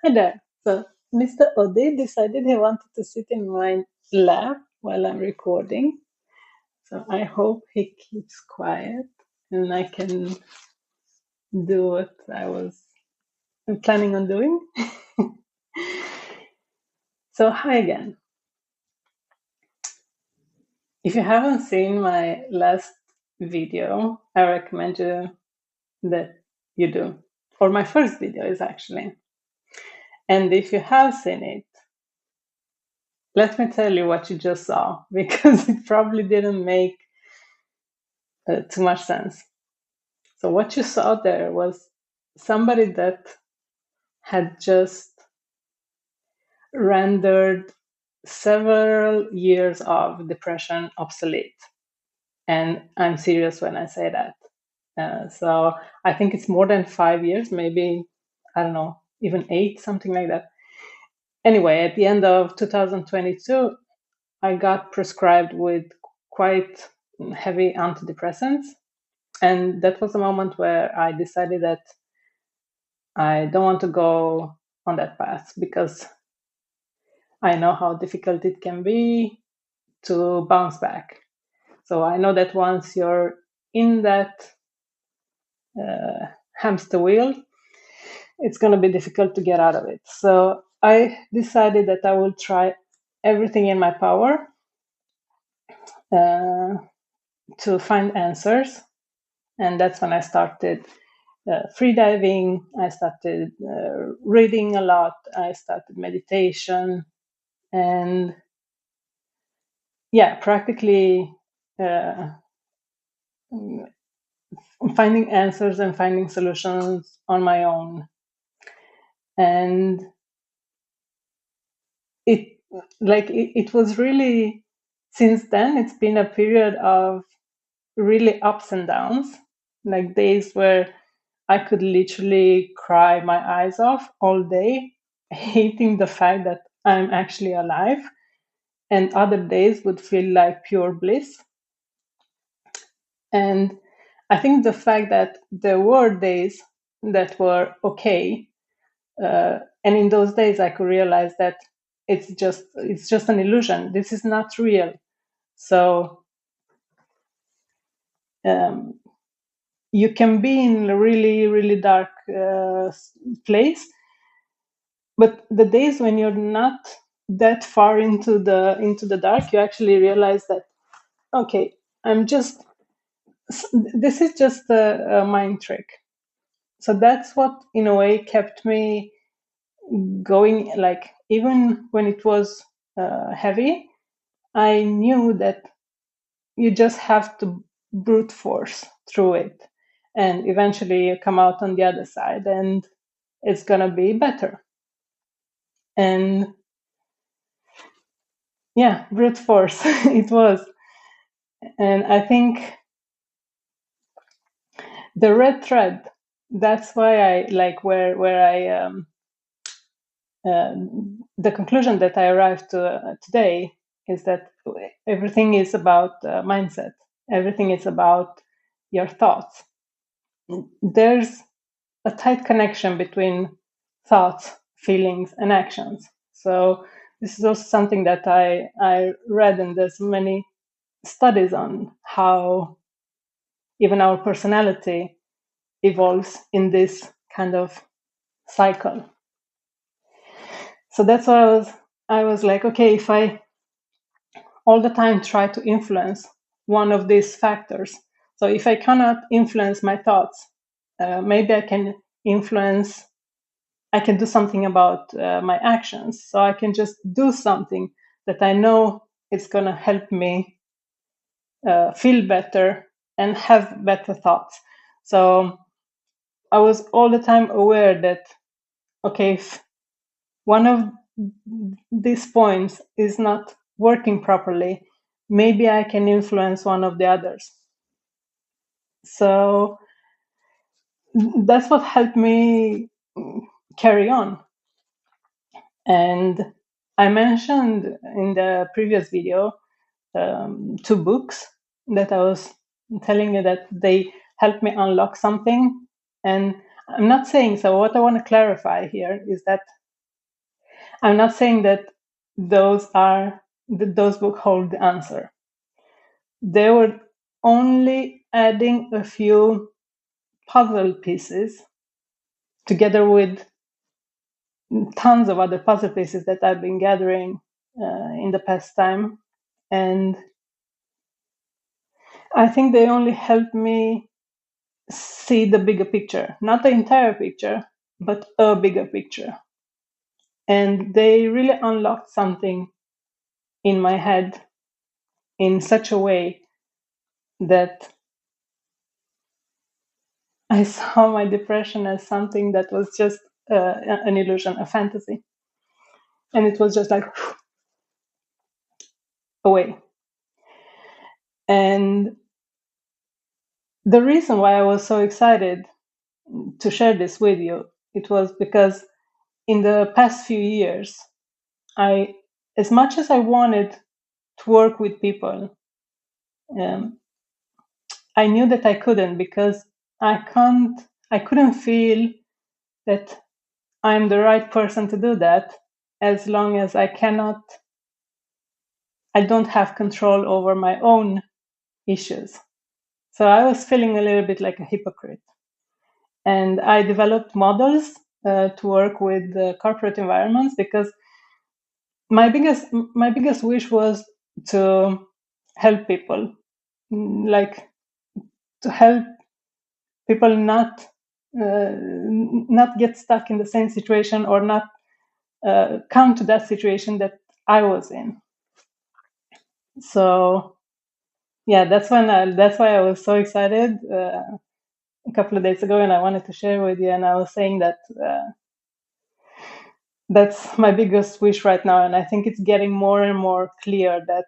Hi there. So, Mr. Oddy decided he wanted to sit in my lap while I'm recording. So, I hope he keeps quiet and I can do what I was planning on doing. So, hi again. If you haven't seen my last video, I recommend you that you do. Or my first video is actually. And if you have seen it, let me tell you what you just saw because it probably didn't make too much sense. So what you saw there was somebody that had just rendered several years of depression obsolete. And I'm serious when I say that. So I think it's more than 5 years, maybe, I don't know, even 8, something like that. Anyway, at the end of 2022, I got prescribed with quite heavy antidepressants. And that was the moment where I decided that I don't want to go on that path because I know how difficult it can be to bounce back. So I know that once you're in that hamster wheel, it's going to be difficult to get out of it. So I decided that I will try everything in my power uh, to find answers. And that's when I started freediving. I started reading a lot. I started meditation. And yeah, practically finding answers and finding solutions on my own. And it was really, since then, it's been a period of really ups and downs, like days where I could literally cry my eyes off all day, hating the fact that I'm actually alive, and other days would feel like pure bliss. And I think the fact that there were days that were okay, and in those days I could realize that it's just an illusion. This is not real. So um, you can be in a really really dark place, but the days when you're not that far into the dark, you actually realize that okay, I'm just this is just a mind trick. So that's what in a way kept me going. Like even when it was heavy, I knew that you just have to brute force through it, and eventually you come out on the other side and it's gonna be better. And yeah, brute force it was. And I think the red thread, that's why I like where I uh, the conclusion that I arrived to today is that everything is about mindset. Everything is about your thoughts. There's a tight connection between thoughts, feelings, and actions. So this is also something that I read, and there's many studies on how even our personality evolves in this kind of cycle. So that's why I was like, okay, if I all the time try to influence one of these factors, so if I cannot influence my thoughts, maybe I can do something about my actions. So I can just do something that I know it's going to help me feel better and have better thoughts. So I was all the time aware that, okay, if one of these points is not working properly, maybe I can influence one of the others. So that's what helped me carry on. And I mentioned in the previous video 2 books that I was telling you that they helped me unlock something. And I'm not saying, so what I want to clarify here is that I'm not saying that those books hold the answer. They were only adding a few puzzle pieces together with tons of other puzzle pieces that I've been gathering in the past time. And I think they only helped me see the bigger picture, not the entire picture, but a bigger picture. And they really unlocked something in my head in such a way that I saw my depression as something that was just an illusion, a fantasy. And it was just like away. And the reason why I was so excited to share this with you, it was because in the past few years, as much as I wanted to work with people, um, I knew that I couldn't because I couldn't feel that I'm the right person to do that as long as I don't have control over my own issues. So I was feeling a little bit like a hypocrite. And I developed models to work with corporate environments because my biggest wish was to help people, like to help people not get stuck in the same situation or not come to that situation that I was in. So yeah, that's why I was so excited a couple of days ago, and I wanted to share with you. And I was saying that that's my biggest wish right now, and I think it's getting more and more clear that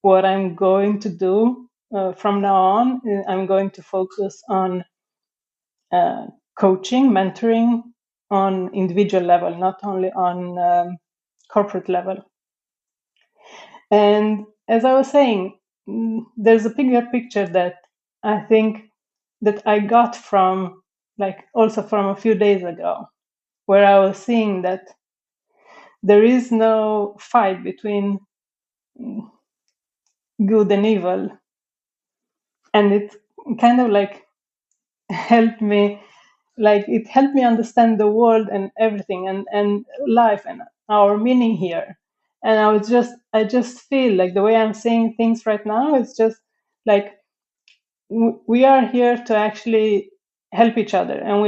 what I'm going to do from now on, I'm going to focus on coaching, mentoring on individual level, not only on corporate level. And as I was saying, there's a bigger picture that I think that I got from, like, also from a few days ago, where I was seeing that there is no fight between good and evil. And it kind of like helped me, like it helped me understand the world and everything and life and our meaning here. And I just feel like the way I'm saying things right now is just like we are here to actually help each other, and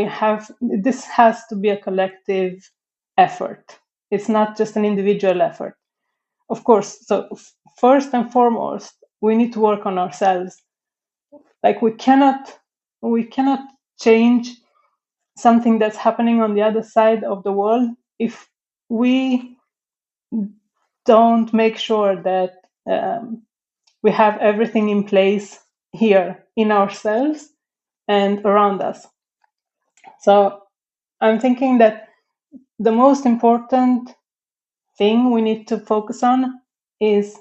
this has to be a collective effort. It's not just an individual effort, of course. So first and foremost, we need to work on ourselves. Like we cannot change something that's happening on the other side of the world if we don't make sure that we have everything in place here in ourselves and around us. So I'm thinking that the most important thing we need to focus on is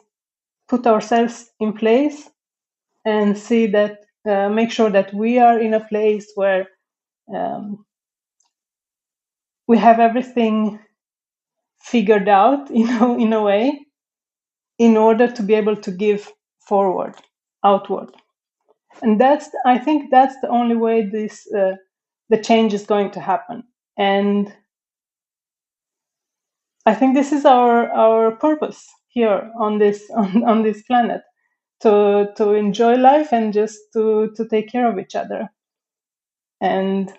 put ourselves in place and see that make sure that we are in a place where um, we have everything figured out, in a way, in order to be able to give forward, outward. And I think that's the only way the change is going to happen. And I think this is our purpose here on this on this planet, to enjoy life and just to take care of each other. And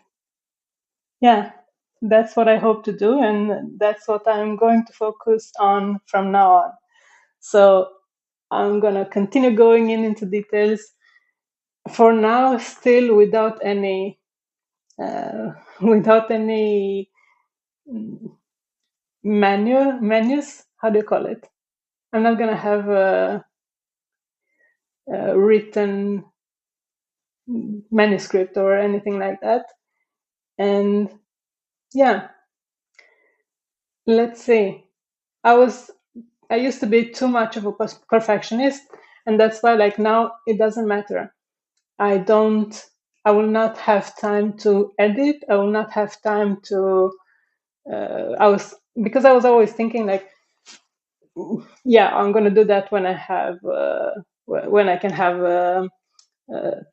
yeah, that's what I hope to do, and that's what I'm going to focus on from now on. So I'm gonna continue going into details for now, still without any without any menus. How do you call it? I'm not gonna have a written manuscript or anything like that. And yeah, let's see. I used to be too much of a perfectionist, and that's why, like, now it doesn't matter. I will not have time to edit. I will not have time to because I was always thinking like, yeah, I'm gonna do that when I have when I can have a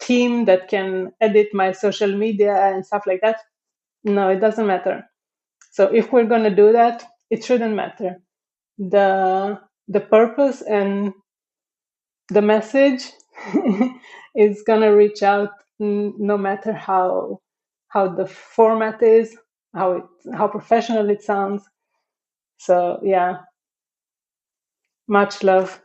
team that can edit my social media and stuff like that. No, it doesn't matter. So if we're gonna do that, it shouldn't matter. The purpose and the message is gonna reach out, no matter how the format is, how professional it sounds. So yeah, much love.